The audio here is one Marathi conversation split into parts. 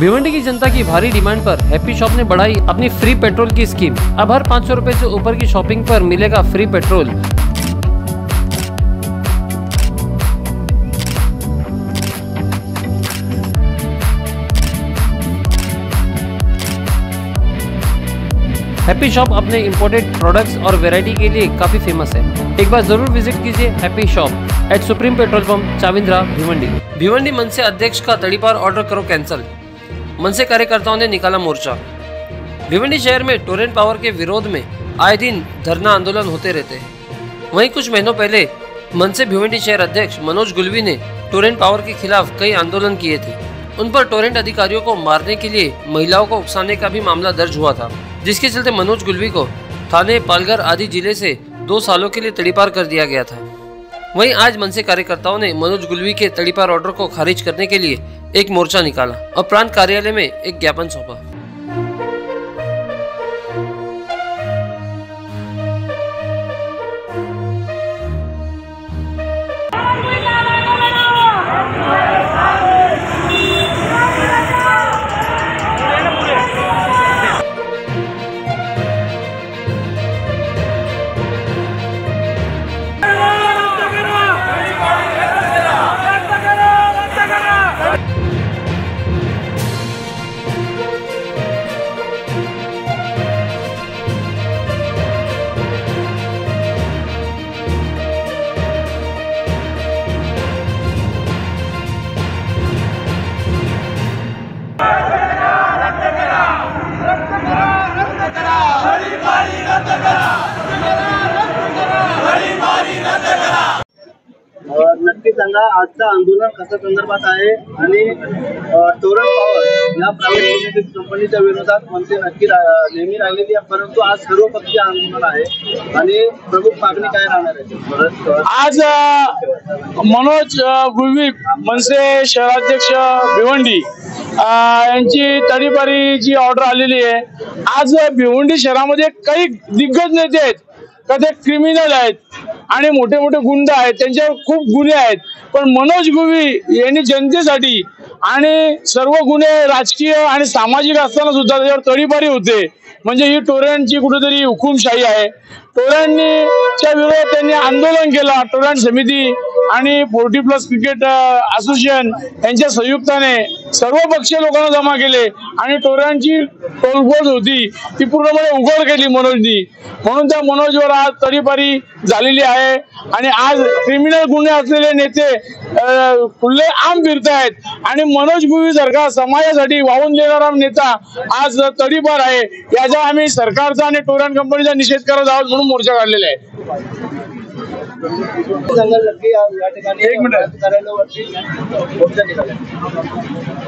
भिवंडी की जनता की भारी डिमांड पर हैप्पी शॉप ने बढ़ाई अपनी फ्री पेट्रोल की स्कीम। अब हर 500 रुपए से ऊपर की शॉपिंग पर मिलेगा फ्री पेट्रोल। हैप्पी शॉप अपने इंपोर्टेड प्रोडक्ट्स और वैरायटी के लिए काफी फेमस है। एक बार जरूर विजिट कीजिए happy shop at supreme petrol pump चाविंद्रा भिवंडी। भिवंडी मनसे अध्यक्ष का तड़ीपार ऑर्डर करो कैंसिल, मनसे कार्यकर्ताओं ने निकाला मोर्चा। भिवंडी शहर में टोरेंट पावर के विरोध में आए दिन धरना आंदोलन होते रहते हैं। वहीं कुछ महीनों पहले मनसे भिवंडी शहर अध्यक्ष मनोज गुलवी ने टोरेंट पावर के खिलाफ कई आंदोलन किए थे। उन पर टोरेंट अधिकारियों को मारने के लिए महिलाओं को उकसाने का भी मामला दर्ज हुआ था, जिसके चलते मनोज गुलवी को थाने पालघर आदि जिले से 2 सालों के लिए तड़ीपार कर दिया गया था। वहीं आज मनसे कार्यकर्ताओं ने मनोज गुलवी के तड़ीपार ऑर्डर को खारिज करने के लिए एक मोर्चा निकाला और प्रांत कार्यालय में एक ज्ञापन सौंपा। नक्की सांगा आजचं आंदोलन कशा संदर्भात आहे आणि टोरेंट पॉवर या प्रायव्हेट लिमिटेड कंपनीच्या विरोधात मनसे नक्की नेहमी राहिलेली आहे, परंतु आज सर्वपक्षीय आंदोलन आहे आणि प्रमुख मागणी काय राहणार आहे? आज मनोज गुलवी मनसे शहराध्यक्ष भिवंडी यांची तडीपारी जी ऑर्डर आलेली आहे। आज भिवंडी शहरामध्ये काही दिग्गज नेते आहेत, कधी क्रिमिनल आहेत आणि मोठे मोठे गुंड आहेत, त्यांच्यावर खूप गुन्हे आहेत, पण मनोज गुलवी यांनी जनतेसाठी आणि सर्व गुन्हे राजकीय आणि सामाजिक असताना सुद्धा त्याच्यावर तडीपारी होते। म्हणजे ही टोरेंटची कुठेतरी हुकुमशाही आहे। टोरेंटच्या विरोधात त्यांनी आंदोलन केलं। टोरेंट समिती आणि 40+ क्रिकेट असोसिएशन यांच्या संयुक्ताने सर्वपक्षीय लोकांना जमा केले आणि टोरेंटची तोडफोड होती ती पूर्णपणे उघड केली मनोजनी, म्हणून त्या मनोजवर आज तडीपारी झालेली आहे। आणि आज क्रिमिनल गुन्हे असलेले नेते खुले आम फिरतायत आणि मनोज गुलवी सारखा समाजासाठी वाहून देणारा नेता आज तडीपार आहे। याचा आम्ही सरकारचा आणि टोरेंट कंपनीचा निषेध करत आहोत, म्हणून मोर्चा काढलेला आहे।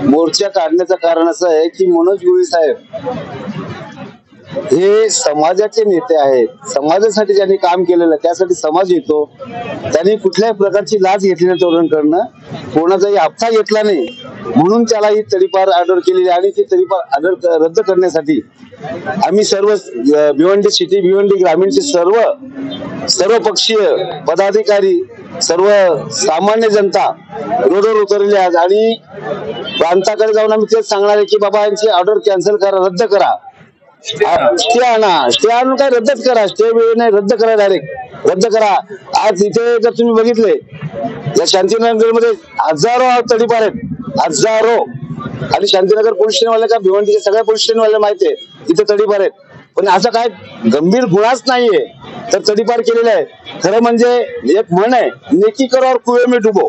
मोर्चा काढण्याचं कारण असं आहे की मनोज गुलवी साहेब हे समाजाचे नेते आहेत। समाजासाठी ज्यांनी काम केलेलं त्यासाठी समाज येतो। त्यांनी कुठल्याही प्रकारची लाच घेतली नाही टोरेंटकडनं, कोणाचाही हप्ता घेतला नाही, म्हणून त्याला ही तडीपार ऑर्डर केलेली आणि ती तडीपार ऑर्डर रद्द करण्यासाठी आम्ही सर्व भिवंडी सिटी भिवंडी ग्रामीणचे सर्व पक्षीय पदाधिकारी सर्व सामान्य जनता रोडवर उतरलेले आहेत आणि प्रांताकडे जाऊन आम्ही तेच सांगणार आहे की बाबा यांची ऑर्डर कॅन्सल करा, रद्द करा, स्टे आणून काय रद्दच करा, स्टे नाही रद्द करा, डायरेक्ट रद्द करा। आज इथे जर तुम्ही बघितले या शांतीनगर मध्ये हजारो तडीपार आहेत, हजारो, आणि शांतीनगर पोलीस स्टेशनवाले का भिवंडीच्या सगळ्या पोलीस स्टेशनवाले माहिती आहे इथे तडीपार आहेत, पण असं काय गंभीर गुन्हाच नाहीये तर तडीपार केलेला आहे। खरं म्हणजे एक म्हण आहे, नेकी करो और कुएं में डुबो,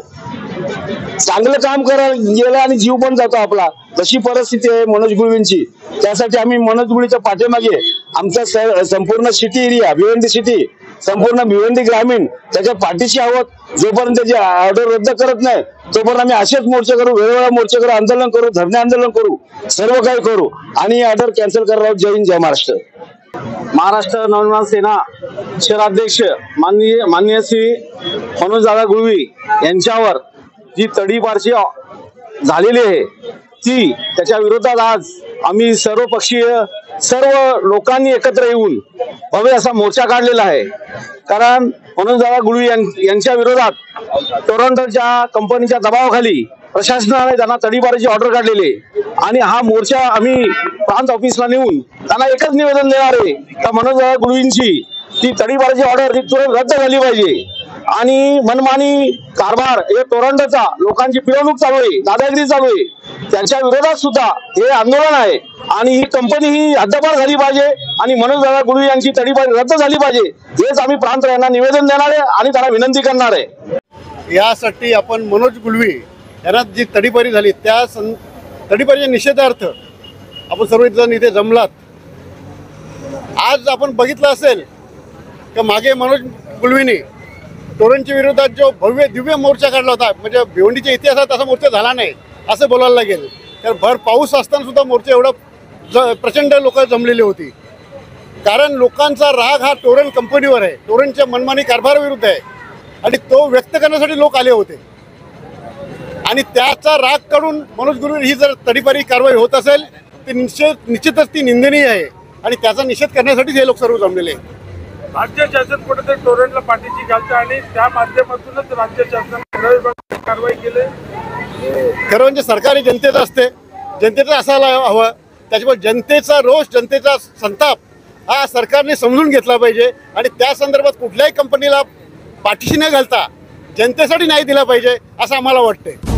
चांगलं काम करायला गेलं आणि जीव पण जातो आपला, तशी परिस्थिती आहे मनोज गुलवींची। त्यासाठी आम्ही मनोज गुलवीच्या पाठीमागे आमचा संपूर्ण सिटी एरिया भिवंडी सिटी संपूर्ण भिवंडी ग्रामीण त्याच्या पाठीशी आहोत। जोपर्यंत त्याची ऑर्डर रद्द करत नाही तोपर्यंत आम्ही असेच मोर्चे करू, वेगवेगळा मोर्चे करू, आंदोलन करू, धरणे आंदोलन करू, सर्व काही करू आणि ऑर्डर कॅन्सल करावं। जय हिंद, जय महाराष्ट्र। महाराष्ट्र नवनिर्माण सेना शहराध्यक्ष माननीय श्री मनोज दादा गुलवी यांच्यावर जी तडीपारची झालेली आहे ती त्याच्या विरोधात आज आम्ही सर्व पक्षीय सर्व लोकांनी एकत्र येऊन भव्य असा मोर्चा काढलेला आहे। कारण मनोज दादा गुलवी यांच्या विरोधात टोरंटोच्या कंपनीच्या दबावाखाली प्रशासनाने त्यांना तडीपारीची ऑर्डर काढलेली आहे आणि हा मोर्चा आम्ही प्रांत ऑफिसला नेऊन त्यांना एकच निवेदन देणार आहे का मनोज गुळवींची ती तडीपारीची ऑर्डर तुरंत रद्द झाली पाहिजे आणि मनमानी कारभार हे तोरंडाचा लोकांची पिळवणूक चालू आहे, दादागिरी चालू आहे, त्यांच्या विरोधात सुद्धा हे आंदोलन आहे आणि ही कंपनी ही हद्दपार झाली पाहिजे आणि मनोज दादा गुळवी यांची तडीपारी रद्द झाली पाहिजे हेच आम्ही प्रांत यांना निवेदन देणार आहे आणि त्यांना विनंती करणार आहे। यासाठी आपण मनोज गुळवी यांना जी तडीपारी झाली त्या तडीपारीच्या निषेधार्थ आपण सर्वजण इथे जमलात। आज आपण बघितलं असेल की मागे मनोज गुळवीने तोरणच्या विरोधात जो भव्य दिव्य मोर्चा काढला होता, म्हणजे भिवंडीच्या इतिहासात असा मोर्चा झाला नाही असं बोलायला लागेल। तर भर पाऊस असताना सुद्धा मोर्चा एवढा प्रचंड लोक जमलेली होती, कारण लोकांचा राग हा तोरण कंपनीवर आहे, तोरणच्या मनमानी कारभाराविरुद्ध आहे आणि तो व्यक्त करण्यासाठी लोक आले होते आणि त्याचा राग काढून मनोज गुळवी ही जर तडीपारी कारवाई होत असेल ती निश्चितच ती निंदनीय आहे आणि त्याचा निषेध करण्यासाठीच हे लोक सर्व जमलेले आहेत। राज्य शासन कुठेतरी तोरणला पाठीशी घालतं आणि त्या माध्यमातूनच राज्य शासन कारवाई केली। खरं म्हणजे सरकारी जनतेचं असते, जनतेचं असायला हवं, त्याच्यामुळे जनतेचा रोष जनतेचा संताप हा सरकारने समजून घेतला पाहिजे आणि त्या संदर्भात कुठल्याही कंपनीला पाठीशी न घालता जनतेसाठी नाही दिला पाहिजे असं आम्हाला वाटतंय।